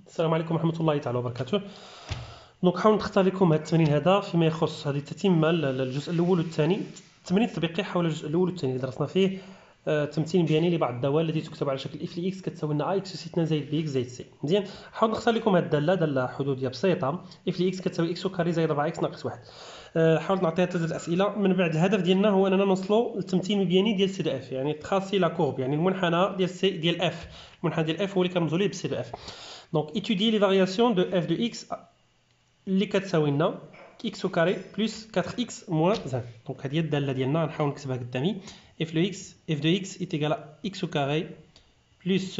السلام عليكم ورحمة الله تعالى وبركاته. دونك نحاول نختار لكم هذا التمرين هذا فيما يخص هذه التتمة للجزء الأول والثاني. التمرين التطبيقي حول الجزء الأول والثاني اللي درسنا فيه تمثيل بياني لبعض الدوال التي تكتب على شكل اف لاكس كتساوي لنا اكس اس 2 زائد بي اكس زائد سي. مزيان، نحاول نختار لكم هذه الداله داله حدوديه بسيطه اف لاكس كتساوي اكس كاري زائد 4 اكس ناقص 1. حاولت نعطيها ثلاثه اسئله. من بعد الهدف ديالنا هو اننا نوصلوا للتمثيل البياني ديال سي دو اف، يعني تخاصي لا كورب، يعني المنحنى ديال سي ديال اف. المنحنى ديال اف هو اللي كنرمزوا ليه بالسي دو اف. دونك étudier les variations de f de x اللي كتساوي لنا x au carré plus 4x moins 1. دونك هذه هي الداله ديالنا، نحاول نكتبها قدامي. f de x est égal à x au carré plus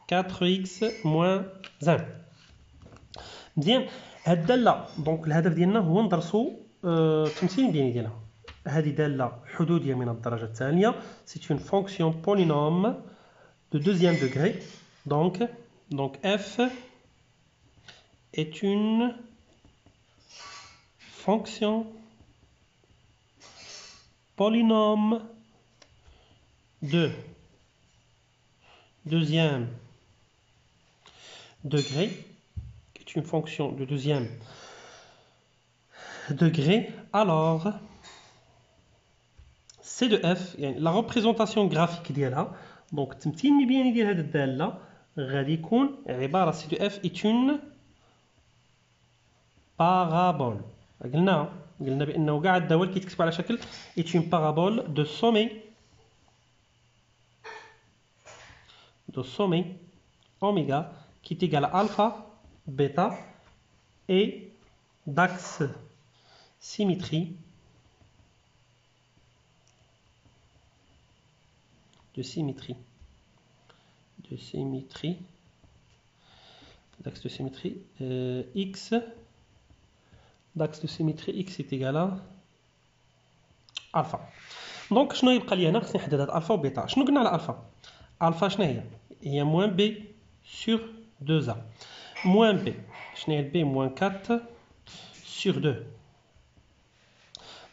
4x moins 1. مزيان، هاد الداله دونك الهدف ديالنا هو ندرسوا التمثيل البياني ديالها. هذه داله حدوديه من الدرجه الثانيه. c'est une fonction polynôme de deuxième degré. Donc f est une fonction polynôme de deuxième degré, qui est une fonction de deuxième degré. Alors, C de f, la représentation graphique ديالها. Donc التمثيل البياني ديال هذه الدالة غادي يكون عبارة C de f est une parabole. قلنا بأنه كاع الدوال كيتكتب على شكل est une parabole de sommet oméga qui est égal à alpha, bêta et d'axe symétrie d'axe de symétrie x. d'axe de symétrie x est égal à alpha. دونك شنو يبقى لي هنا؟ خصني نحدد هاد الفا وبيتا. شنو قلنا على الفا؟ الفا شنو هي موان بي سور 2 ا. موان بي شنو هي البي؟ موان 4 سور 2.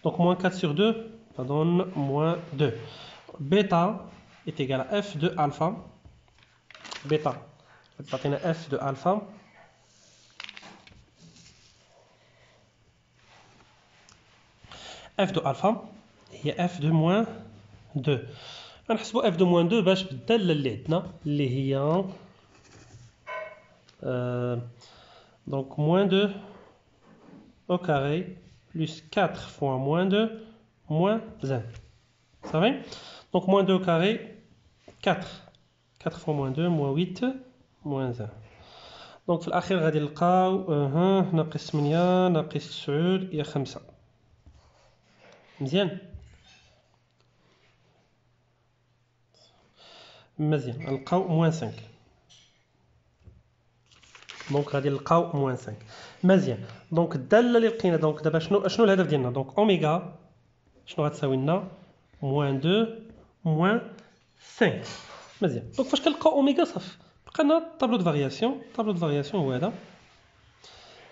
دونك موان 4 سور 2 ça donne موان 2. بيتا est égal à f de alpha. بيتا تعطينا f de alpha f de alpha هي f de moins 2. غنحسبوا f de moins 2 باش بالداله اللي عندنا اللي هي donc moins 2 au carré plus 4 fois moins 2 moins 1. Ça va? Donc moins 2 au carré 4 fois moins 2 moins 8 moins 1. donc في الاخير غادي نلقاو ناقص 8 ناقص 9 هي 5. مزيان نلقاو موان 5. دونك غادي نلقاو موان 5. مزيان، دونك الداله اللي لقينا دونك دابا شنو الهدف ديالنا؟ دونك اوميغا شنو غتساوي لنا؟ موان 2 موان 5. مزيان، دونك فاش كنلقاو اوميغا صافي بقى لنا الطابلو دو فارياسيون. الطابلو دو فارياسيون هو هذا.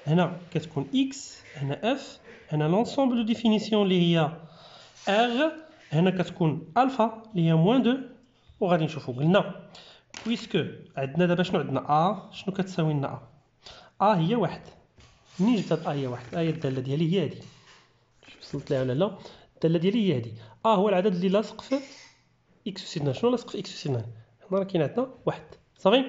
هنا كتكون اكس، هنا اف، هنا لونسومبل دو ديفينيسيون اللي هي ار، هنا كتكون الفا اللي هي موان 2. وغادي نشوفوا قلنا بويسكو عندنا دابا شنو عندنا ا، شنو كتساوي لنا ا هي 1. منين جبت هاد ا هي 1؟ هي الداله ديالي هي هادي. وصلت لها ولا لا؟ الداله ديالي هي هادي. هو العدد اللي لاصق في اكس اس 2. شنو لاصق في اكس اس 2؟ هنا راه كاين عندنا 1. صافي.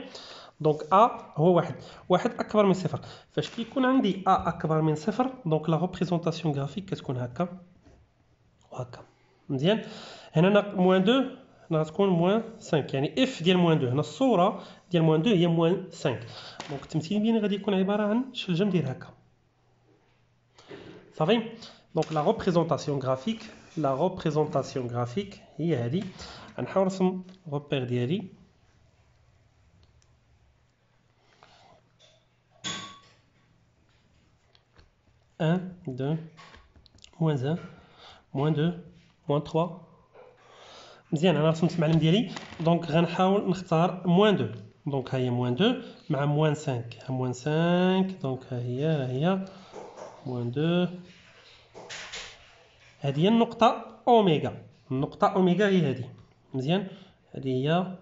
دونك هو 1 اكبر من 0. فاش كيكون عندي اكبر من 0 دونك لا ريبريزونطاسيون غرافيك كتكون هكا وهكا. مزيان، هنا موان 2 هنا غتكون موان 5، يعني اف ديال موان 2. هنا الصوره ديال موان 2 هي موان 5. دونك التمثيل البياني غادي يكون عباره عن شلجم داير هكا. صافي. دونك لا ريبريزونطاسيون غرافيك هي هذه. غنحاول نرسم روبير ديالي. ان 2 موان 1 موان 2 موان 3. مزيان، انا رسمت المعلم ديالي. دونك غنحاول نختار موان 2. دونك ها هي موان 2 مع موان 5. ها موان 5. دونك ها هي موان 2. هذه هي النقطة أوميغا. النقطة أوميغا هي هذه. مزيان، هذه هي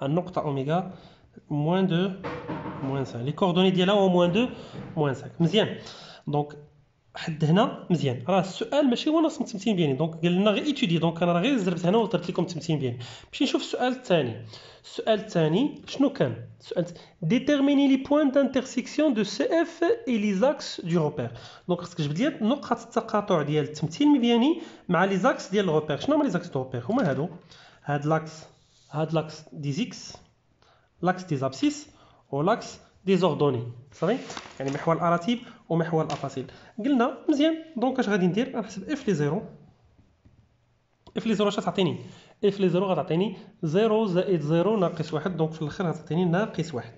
النقطة أوميغا موان 2 moins 5 لي كوردوني ديالها هو moins 2 moins 5 مزيان. دونك حد هنا مزيان. راه السؤال ماشي هو نفس التمثيل بياني، دونك قال لنا غير ايتودي، دونك انا راه غير زربت هنا ودرت لكم التمثيل بياني. نمشي نشوف السؤال الثاني. السؤال الثاني شنو كان؟ السؤال déterminer les points d'intersection de CF et les axes du repère. دونك خصك تجبد لي نقط التقاطع ديال التمثيل المبياني مع لي زاكس ديال الروبير. شنو هما لي زاكس دو روبير؟ هما هادو، هاد لاكس دي زيكس، لاكس دي زابسيس، ولاكس دي زوردوني. صافي، يعني محور الاراتيب ومحور الافاصيل. قلنا مزيان. دونك اش غادي ندير؟ غنحسب اف لي زيرو. اف لي زيرو اش غتعطيني؟ اف لي زيرو غتعطيني 0 زائد 0 ناقص 1، دونك في الاخر غتعطيني ناقص 1.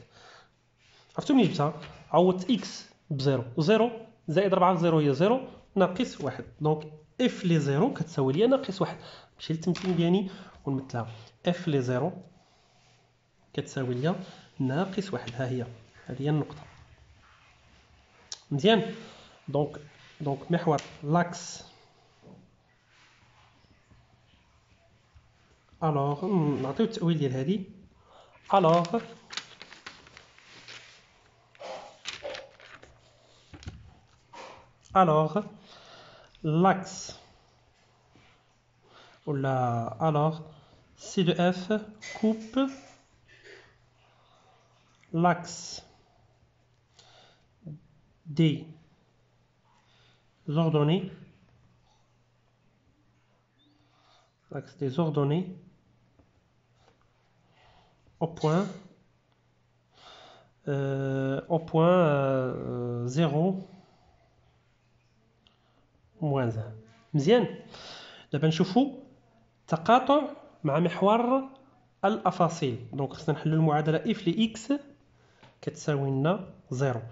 عرفتوا منين جبتها؟ عوضت اكس بزيرو، 0 زائد 4 في 0 هي 0 ناقص 1، دونك اف لي زيرو كتساوي لي ناقص 1. نمشي للتمثيل ديالي ونمثلها. اف لي زيرو كتساوي لي ناقص 1. ها هي، هذه هي النقطة. مزيان. دونك محور لاكس. الوغ نعطيو التأويل ديال هذه. الوغ l'axe ou alors C de F coupe l'axe des ordonnées, au point 0 moins 1. مزيان. دابا نشوفوا تقاطع مع محور الافاصيل. دونك خصنا نحلوا المعادله اف ل اكس كتساوي لنا 0.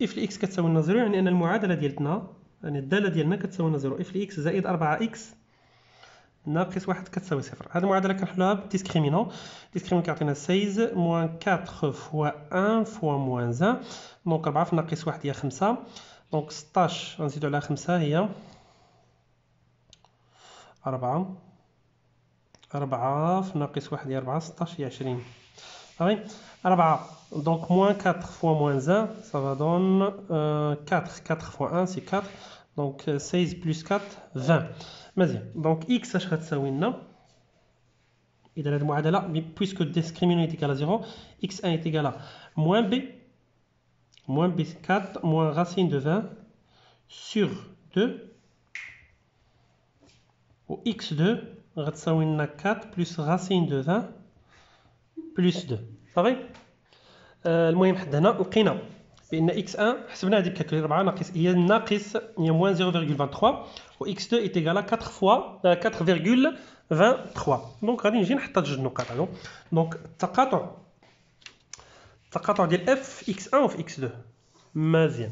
اف ل اكس كتساوي لنا 0 يعني ان المعادله ديالتنا، يعني الداله ديالنا كتساوي لنا 0. اف ل اكس زائد 4 اكس ناقص 1 كتساوي 0. هذه المعادله كنحلوها بالديسكريمينون. الديسكريمينون كيعطينا 16 موان 4 فوا 1 فوا موان 1، دونك 4 في ناقص 1 هي 5، دونك 16 غنزيدو على 5 هي 4 في ناقص 1 هي 4، 16 هي 20. صافي. 4 دونك موان 4 فوا موان 1 ça va donne 4 فوا 1 سي 4، دونك 16 بلس 4 20. مزيان. دونك اكس اش غتساوي لنا؟ اذا هذه المعادله بويسكو ديسكريمينون est égal à 0، x1 est égal à moins b 4 moins racine de 20 sur 2 و x2 غتساوي لنا 4 بلس racine de 20 بلس 2. صافي. المهم حد هنا لقينا بان x1 حسبنا هذه بكالكولي 4 ناقص هي ناقص هي موان 0.23 و x2 est égal à 4 fois 4,23. دونك غادي نجي نحط هاد جوج نقاط هادو. دونك التقاطع ديال f في x1 و في x2. مزيان.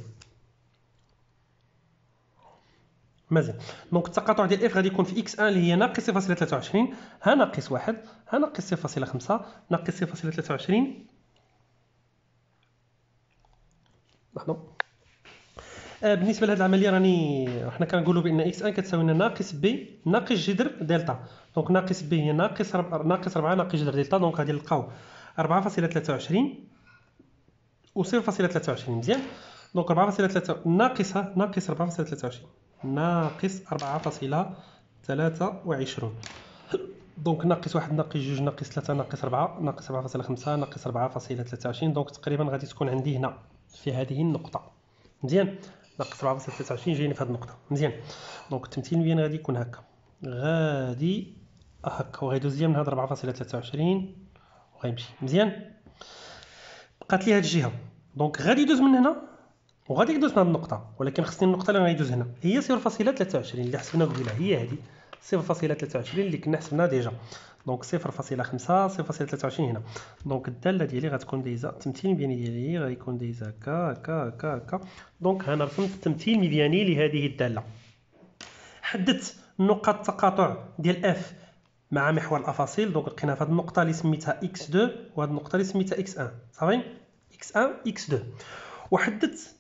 دونك التقاطع ديال f غادي يكون في x1 اللي هي ناقص 0.23، ها ناقص 1، ها ناقص 0.5، ناقص 0.23. لحظه. بالنسبه لهذه العمليه حنا كنقولوا بان x1 كتساوي لنا ناقص b ناقص جذر دلتا. دونك ناقص b هي ناقص 4 ناقص جذر دلتا، دونك غادي نلقاو 4.23 و 0.23. مزيان. دونك 4.3 ناقص 4.23 ناقص 4.23. دونك ناقص 1 ناقص 2 ناقص 3 ناقص 4 ناقص 4.5 ناقص 4.23. دونك تقريبا غادي تكون عندي هنا في هذه النقطة. مزيان. ناقص 4.23 جايني في هذه النقطة. مزيان. دونك التمثيل المبياني غادي يكون هكا، غادي هكا، وغيدوز ليا من هاد 4.23 وغيمشي. مزيان. بقات لي هاد الجهة، دونك غادي يدوز من هنا وغادي يدوز من هاد النقطة، ولكن خصني النقطة اللي غيدوز هنا هي 0.23 اللي حسبنا قبيله، هي هذه 0.23 اللي كنا حسبناها ديجا. دونك 0.5 0.23 هنا. دونك الداله ديالي غتكون دايزه، التمثيل المبياني ديالي غيكون دايزه هكا. دونك انا رسمت التمثيل المبياني لهذه الداله. حددت نقاط التقاطع ديال اف مع محور الافاصيل. دونك لقينا في هذه النقطه اللي سميتها x2 وهذه النقطه اللي سميتها x1. صافي. x1 x2. وحددت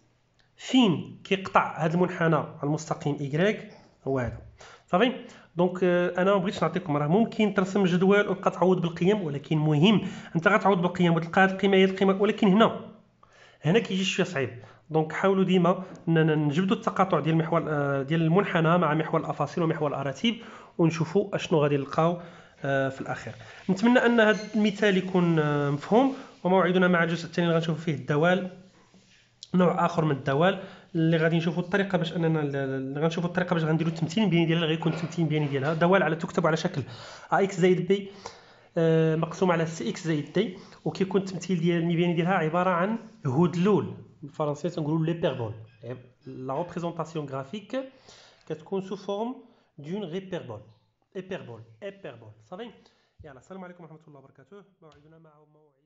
فين كيقطع هذا المنحنى المستقيم y هو هذا. صافي. دونك انا ما بغيتش نعطيكم، راه ممكن ترسم جدول وتبقى تعوض بالقيم، ولكن مهم انت غتعوض بالقيم وتلقى هذه القيمه هي القيمه، ولكن هنا هنا كيجي شويه صعيب. دونك حاولوا ديما نجبدوا التقاطع ديال المحور ديال المنحنى مع محور الافاصيل ومحور الاراتيب ونشوفوا اشنو غادي نلقاو في الاخير. نتمنى ان هذا المثال يكون مفهوم. وموعدنا مع الجزء الثاني غنشوفوا فيه الدوال، نوع اخر من الدوال اللي غادي نشوفوا الطريقه باش اننا غنشوفوا الطريقه باش غنديروا التمثيل البياني ديالها. غيكون التمثيل البياني ديالها دوال على تكتب على شكل اكس زائد بي مقسوم على سي اكس زائد دي، وكيكون التمثيل ديال المبياني ديالها عباره عن هدلول، بالفرنسيه تنقولوا ليبيربول. لا ريبريزونطاسيون غرافيك كتكون سو فورم دون ريبيربول. ايبربول صافي. يلا السلام عليكم ورحمه الله وبركاته. موعدنا مع موعد